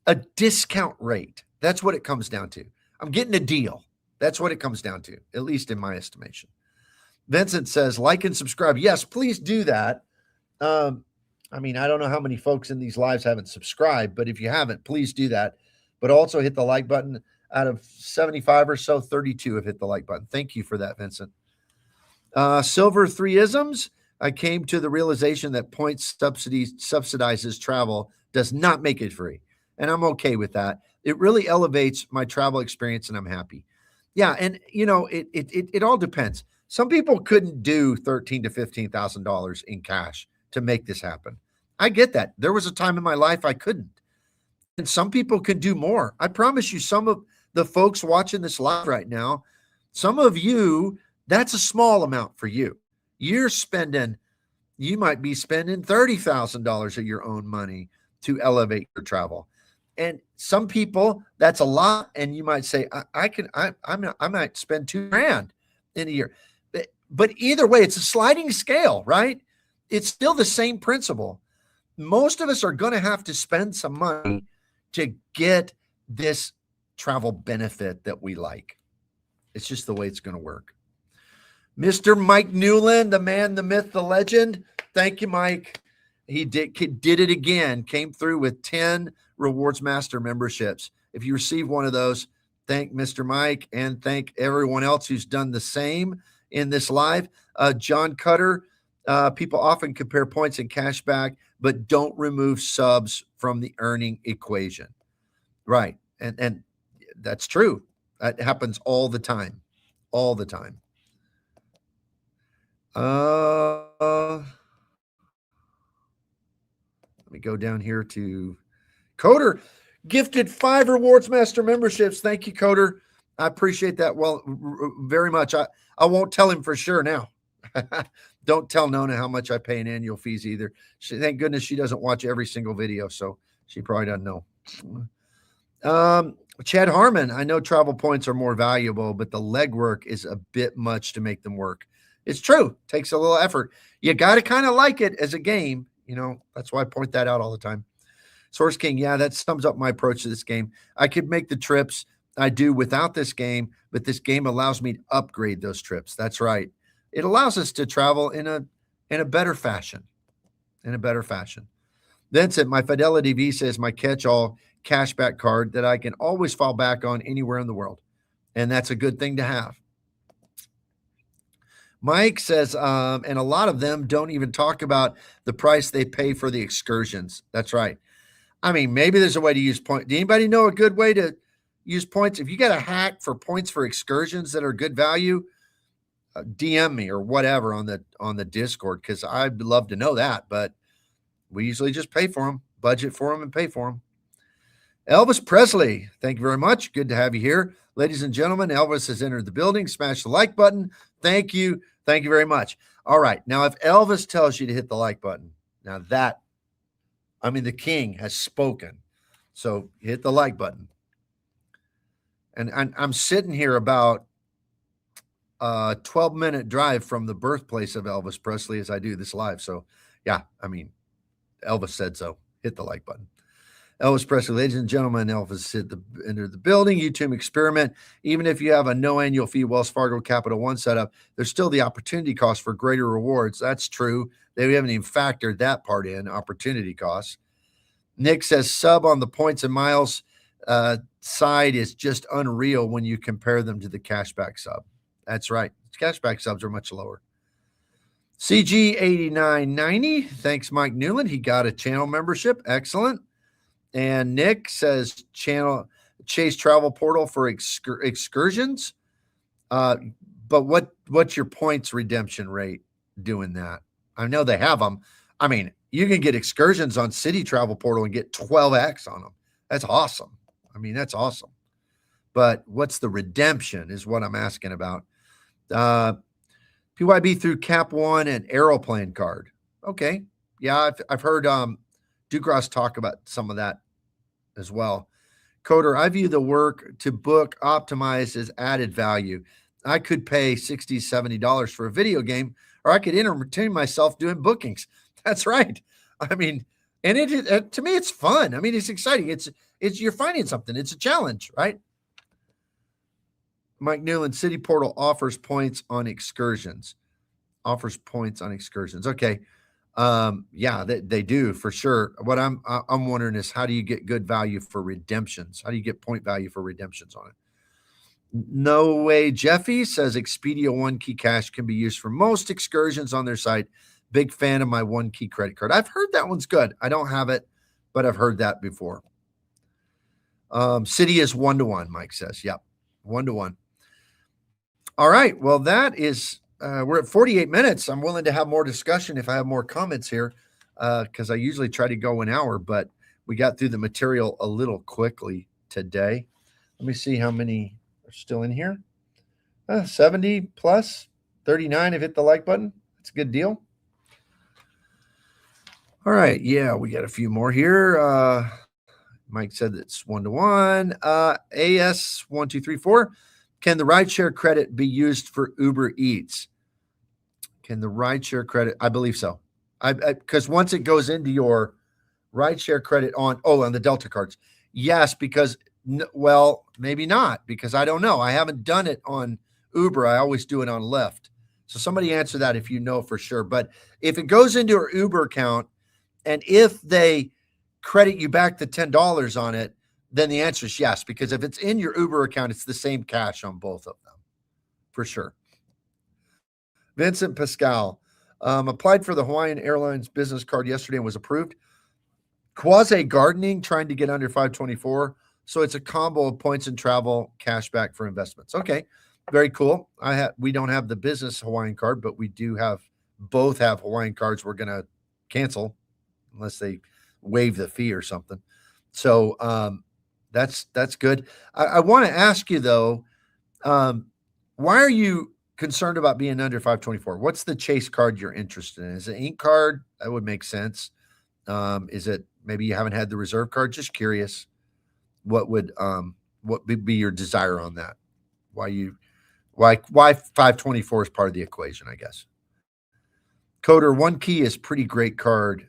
a discount rate. That's what it comes down to. I'm getting a deal. That's what it comes down to, at least in my estimation. Vincent says, like and subscribe. Yes, please do that. I mean, I don't know how many folks in these lives haven't subscribed, but if you haven't, please do that. But also hit the like button. Out of 75 or so, 32 have hit the like button. Thank you for that, Vincent. Silver 3isms. I came to the realization that points subsidizes travel does not make it free. And I'm okay with that. It really elevates my travel experience and I'm happy. Yeah. And you know, it all depends. Some people couldn't do $13,000 to $15,000 in cash to make this happen. I get that. There was a time in my life I couldn't. And some people can do more. I promise you, some of the folks watching this live right now, some of you, that's a small amount for you. You might be spending $30,000 of your own money to elevate your travel. And some people, that's a lot. And you might say, I might spend $2,000 in a year. But either way, it's a sliding scale, right? It's still the same principle. Most of us are going to have to spend some money to get this travel benefit that we like. It's just the way it's going to work. Mr. Mike Newland, the man, the myth, the legend. Thank you, Mike. He did it again. Came through with 10 Rewards Master memberships. If you receive one of those, thank Mr. Mike and thank everyone else who's done the same in this live. John Cutter, People often compare points and cash back, but don't remove subs from the earning equation. Right. And that's true. That happens all the time. All the time. Let me go down here to Coder. Gifted 5 Rewards Master memberships. Thank you, Coder. I appreciate that very much. I won't tell him for sure now. Don't tell Nona how much I pay in annual fees either. Thank goodness she doesn't watch every single video, so she probably doesn't know. Chad Harmon, I know travel points are more valuable, but the legwork is a bit much to make them work. It's true. Takes a little effort. You got to kind of like it as a game. That's why I point that out all the time. Source King, yeah, that sums up my approach to this game. I could make the trips I do without this game, but this game allows me to upgrade those trips. That's right. It allows us to travel in a better fashion. Vincent, my Fidelity Visa is my catch-all cashback card that I can always fall back on anywhere in the world. And that's a good thing to have. Mike says, and a lot of them don't even talk about the price they pay for the excursions. That's right. I mean, maybe there's a way to use points. Do anybody know a good way to use points? If you got a hack for points for excursions that are good value, DM me or whatever on the Discord, because I'd love to know that. But we usually just pay for them, budget for them, and pay for them. Elvis Presley, thank you very much. Good to have you here. Ladies and gentlemen, Elvis has entered the building. Smash the like button. Thank you. Thank you very much. All right. Now, if Elvis tells you to hit the like button, now the king has spoken. So hit the like button. And I'm sitting here about a 12-minute drive from the birthplace of Elvis Presley as I do this live. So, yeah, Elvis said so. Hit the like button. Elvis Presley, ladies and gentlemen, Elvis entered the building. YouTube experiment. Even if you have a no annual fee Wells Fargo Capital One setup, there's still the opportunity cost for greater rewards. That's true. They haven't even factored that part in, opportunity costs. Nick says sub on the points and miles side is just unreal when you compare them to the cashback sub. That's right. Cashback subs are much lower. CG8990, thanks, Mike Newland. He got a channel membership. Excellent. And Nick says Chase Travel Portal for excursions. But what's your points redemption rate doing that? I know they have them. You can get excursions on City Travel Portal and get 12x on them. That's awesome. That's awesome. But what's the redemption is what I'm asking about. PYB through Cap One and Aeroplan card. Okay. Yeah, I've heard Ducross talk about some of that as well. Coder, I view the work to book optimize as added value. I could pay $60, $70 for a video game, or I could entertain myself doing bookings. That's right. And it to me, it's fun. It's exciting. It's you're finding something. It's a challenge, right? Mike Newland, City Portal offers points on excursions. Okay. Yeah, they do for sure. What I'm wondering is, how do you get good value for redemptions? How do you get point value for redemptions on it? No Way Jeffy says Expedia One Key Cash can be used for most excursions on their site. Big fan of my One Key credit card. I've heard that one's good. I don't have it, but I've heard that before. City is 1-to-1, Mike says. Yep, 1-to-1. All right. Well, that is, we're at 48 minutes. I'm willing to have more discussion if I have more comments here, because I usually try to go an hour, but we got through the material a little quickly today. Let me see how many are still in here. 70 plus, 39 have hit the like button. That's a good deal. All right. Yeah, we got a few more here. Mike said it's 1-to-1. AS1234. Can the rideshare credit be used for Uber Eats? Can the rideshare credit? I believe so. Because once it goes into your rideshare credit on the Delta cards, yes, because, well, maybe not, because I don't know. I haven't done it on Uber. I always do it on Lyft. So somebody answer that if you know for sure. But if it goes into your Uber account, and if they credit you back the $10 on it, then the answer is yes, because if it's in your Uber account, it's the same cash on both of them, for sure. Vincent Pascal, Applied for the Hawaiian Airlines business card yesterday and was approved. Quasi gardening, trying to get under 524. So it's a combo of points and travel, cash back for investments. Okay, very cool. We don't have the business Hawaiian card, but we do have both have Hawaiian cards. We're gonna cancel unless they waive the fee or something. So that's good. I want to ask you though, why are you concerned about being under 524? What's the chase card you're interested in? Is it an ink card? That would make sense. Is it maybe you haven't had the reserve card? Just curious. What would be your desire on that? Why 524 is part of the equation, I guess. Coder, one key is pretty great card.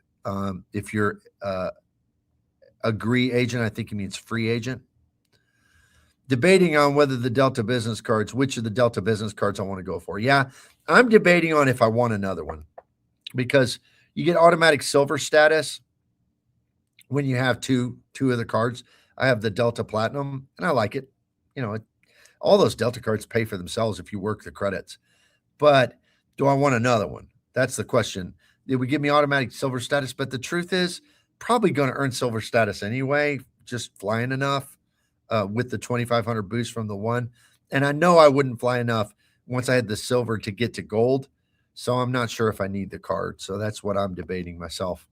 If you're agree agent, I think he means free agent. Debating on whether the Delta business cards, which of the Delta business cards I want to go for. Yeah, I'm debating on if I want another one because you get automatic silver status when you have two of the cards. I have the Delta Platinum, and I like it. All those Delta cards pay for themselves if you work the credits. But do I want another one? That's the question. It would give me automatic silver status, but the truth is probably going to earn silver status anyway, just flying enough with the 2,500 boost from the one. And I know I wouldn't fly enough once I had the silver to get to gold. So I'm not sure if I need the card. So that's what I'm debating myself.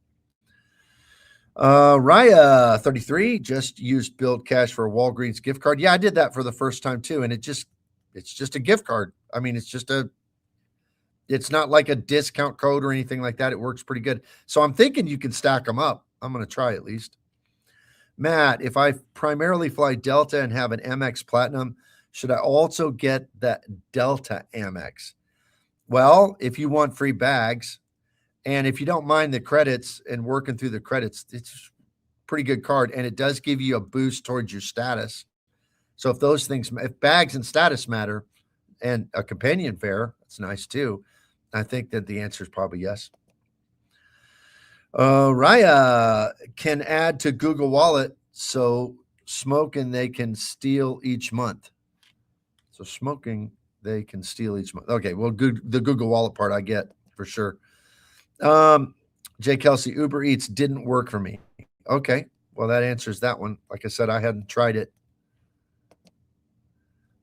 Raya 33 just used Build Cash for a Walgreens gift card. Yeah, I did that for the first time too. And it's just a gift card. I mean, it's not like a discount code or anything like that. It works pretty good. So I'm thinking you can stack them up. I'm going to try at least. Matt, if I primarily fly Delta and have an Amex Platinum, should I also get that Delta Amex? Well, if you want free bags, and if you don't mind the credits and working through the credits, it's a pretty good card, and it does give you a boost towards your status. So if bags and status matter, and a companion fare, that's nice too. I think that the answer is probably yes. Raya can add to Google Wallet so smoking they can steal each month. So smoking they can steal each month. Okay, well, the Google Wallet part I get for sure. Jay Kelsey, Uber Eats didn't work for me. Okay, well, that answers that one. Like I said, I hadn't tried it.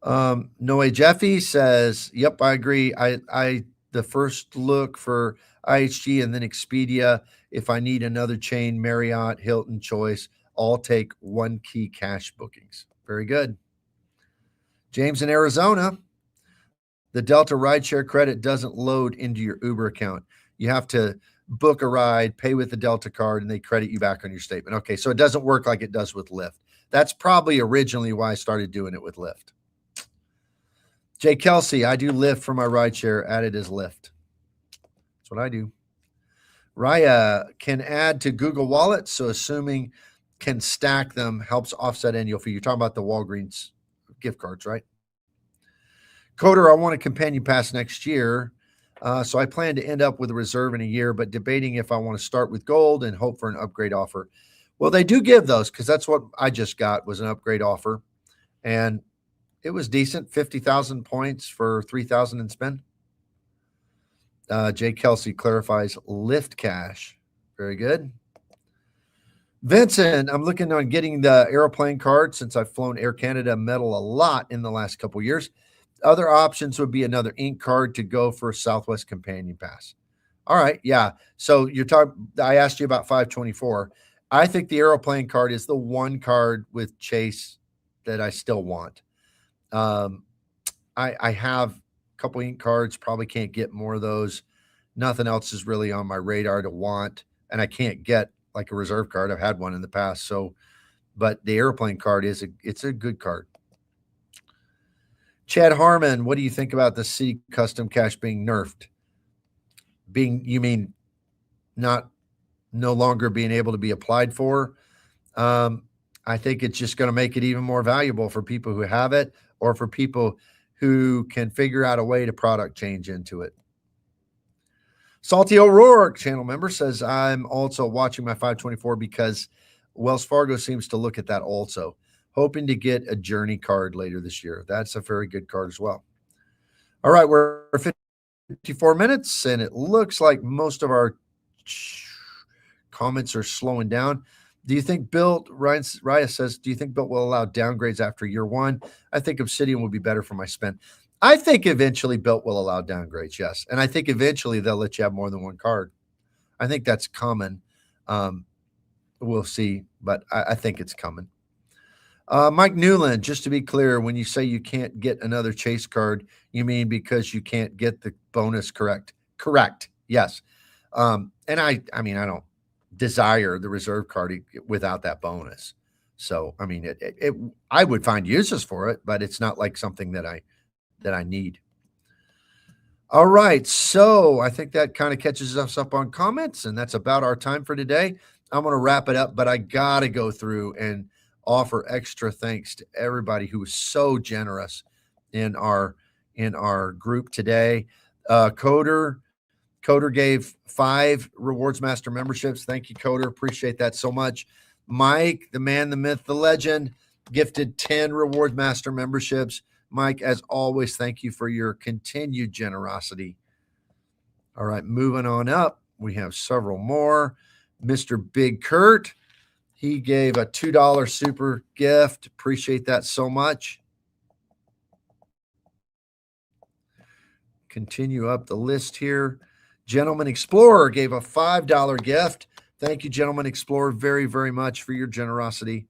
Noe Jeffy says, yep, I agree. I the first look for IHG and then Expedia. If I need another chain, Marriott, Hilton, Choice, all take one key cash bookings. Very good. James in Arizona, the Delta rideshare credit doesn't load into your Uber account. You have to book a ride, pay with the Delta card, and they credit you back on your statement. Okay, so it doesn't work like it does with Lyft. That's probably originally why I started doing it with Lyft. Jay Kelsey, I do Lyft for my rideshare, added as Lyft. That's what I do. Raya can add to Google Wallet, so assuming can stack them helps offset annual fee. You're talking about the Walgreens gift cards, right? Coder, I want a companion pass next year. So I plan to end up with a reserve in a year, but debating if I want to start with gold and hope for an upgrade offer. Well, they do give those because that's what I just got was an upgrade offer. And it was decent, 50,000 points for 3,000 in spend. Jay Kelsey clarifies Lyft cash. Very good. Vincent, I'm looking on getting the airplane card since I've flown Air Canada Metal a lot in the last couple of years. Other options would be another ink card to go for Southwest Companion Pass. All right, yeah. So I asked you about 524. I think the airplane card is the one card with Chase that I still want. I have a couple ink cards, probably can't get more of those. Nothing else is really on my radar to want, and I can't get like a reserve card. I've had one in the past, but the airplane card it's a good card. Chad Harmon, what do you think about the C custom cash being nerfed? You mean no longer being able to be applied for? I think it's just going to make it even more valuable for people who have it or for people who can figure out a way to product change into it. Salty O'Rourke, channel member, says, I'm also watching my 524 because Wells Fargo seems to look at that also. Hoping to get a Journey card later this year. That's a very good card as well. All right, we're 54 minutes, and it looks like most of our comments are slowing down. Do you think Raya says, do you think Built will allow downgrades after year one? I think Obsidian will be better for my spend. I think eventually Built will allow downgrades, yes. And I think eventually they'll let you have more than one card. I think that's common. We'll see, but I think it's coming. Mike Newland, just to be clear, when you say you can't get another chase card, you mean because you can't get the bonus correct? Correct. Yes. And I mean, I don't desire the reserve card without that bonus. So, I mean, I would find uses for it, but it's not like something that I need. All right. So I think that kind of catches us up on comments, and that's about our time for today. I'm going to wrap it up, but I got to go through and offer extra thanks to everybody who was so generous in our group today. Coder gave 5 Rewards Master memberships. Thank you, Coder. Appreciate that so much. Mike, the man, the myth, the legend, gifted 10 Rewards Master memberships. Mike, as always, thank you for your continued generosity. All right, moving on up, we have several more. Mr. Big Kurt, he gave a $2 super gift. Appreciate that so much. Continue up the list here. Gentleman Explorer gave a $5 gift. Thank you, Gentleman Explorer, very, very much for your generosity.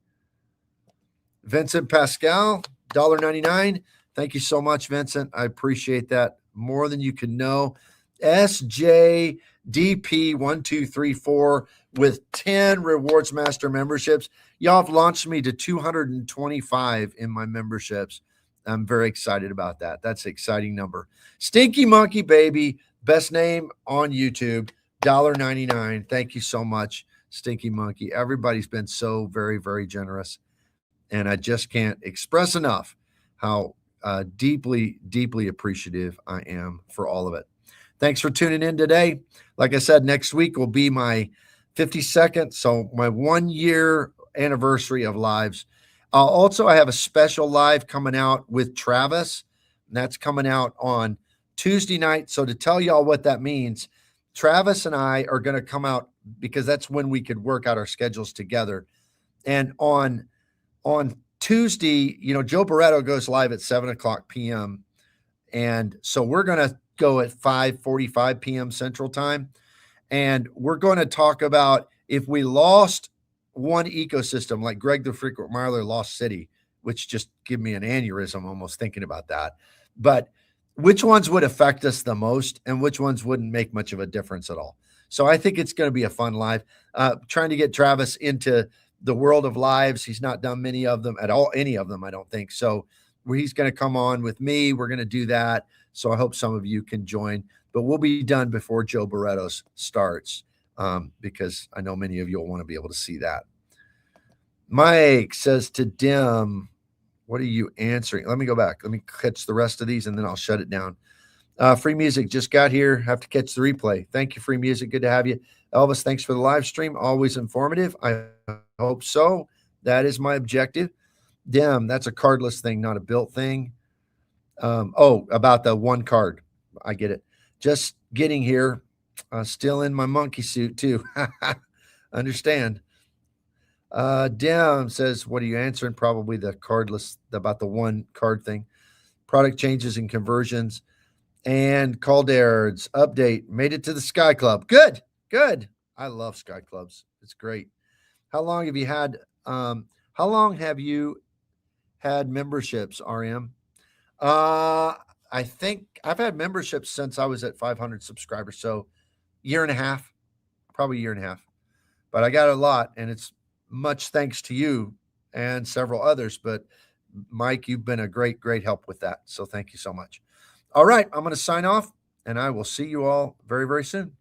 Vincent Pascal, $1.99. Thank you so much, Vincent. I appreciate that more than you can know. SJDP1234 with 10 Rewards Master memberships. Y'all have launched me to 225 in my memberships. I'm very excited about that. That's an exciting number. Stinky Monkey Baby, best name on YouTube, $1.99. Thank you so much, Stinky Monkey. Everybody's been so very, very generous. And I just can't express enough how deeply, deeply appreciative I am for all of it. Thanks for tuning in today. Like I said, next week will be my 52nd, so my 1-year anniversary of lives. Also, I have a special live coming out with Travis, and that's coming out on Tuesday night. So to tell y'all what that means, Travis and I are going to come out because that's when we could work out our schedules together. And on Tuesday, Joe Barretto goes live at 7:00 p.m. And so we're going to go at 5:45 p.m. Central Time. And we're going to talk about if we lost one ecosystem, like Greg the Frequent Miler lost City, which just give me an aneurysm almost thinking about that. But which ones would affect us the most and which ones wouldn't make much of a difference at all? So I think it's going to be a fun live. Trying to get Travis into the world of lives. He's not done many of them at all, any of them, I don't think. So he's going to come on with me. We're going to do that. So I hope some of you can join, but we'll be done before Joe Barretto's starts because I know many of you will want to be able to see that. Mike says to Dim, what are you answering? Let me go back. Let me catch the rest of these and then I'll shut it down. Free Music just got here. Have to catch the replay. Thank you, Free Music. Good to have you. Elvis, thanks for the live stream. Always informative. I hope so. That is my objective. Dim, that's a cardless thing, not a built thing. About the one card. I get it. Just getting here. Still in my monkey suit too. Understand. Dim says, what are you answering? Probably the cardless, about the one card thing. Product changes and conversions. And Calder's update. Made it to the Sky Club. Good. I love Sky Clubs. It's great. How long have you had memberships, RM? I think I've had memberships since I was at 500 subscribers. So year and a half, probably a year and a half, but I got a lot and it's much thanks to you and several others. But Mike, you've been a great, great help with that. So thank you so much. All right. I'm going to sign off and I will see you all very, very soon.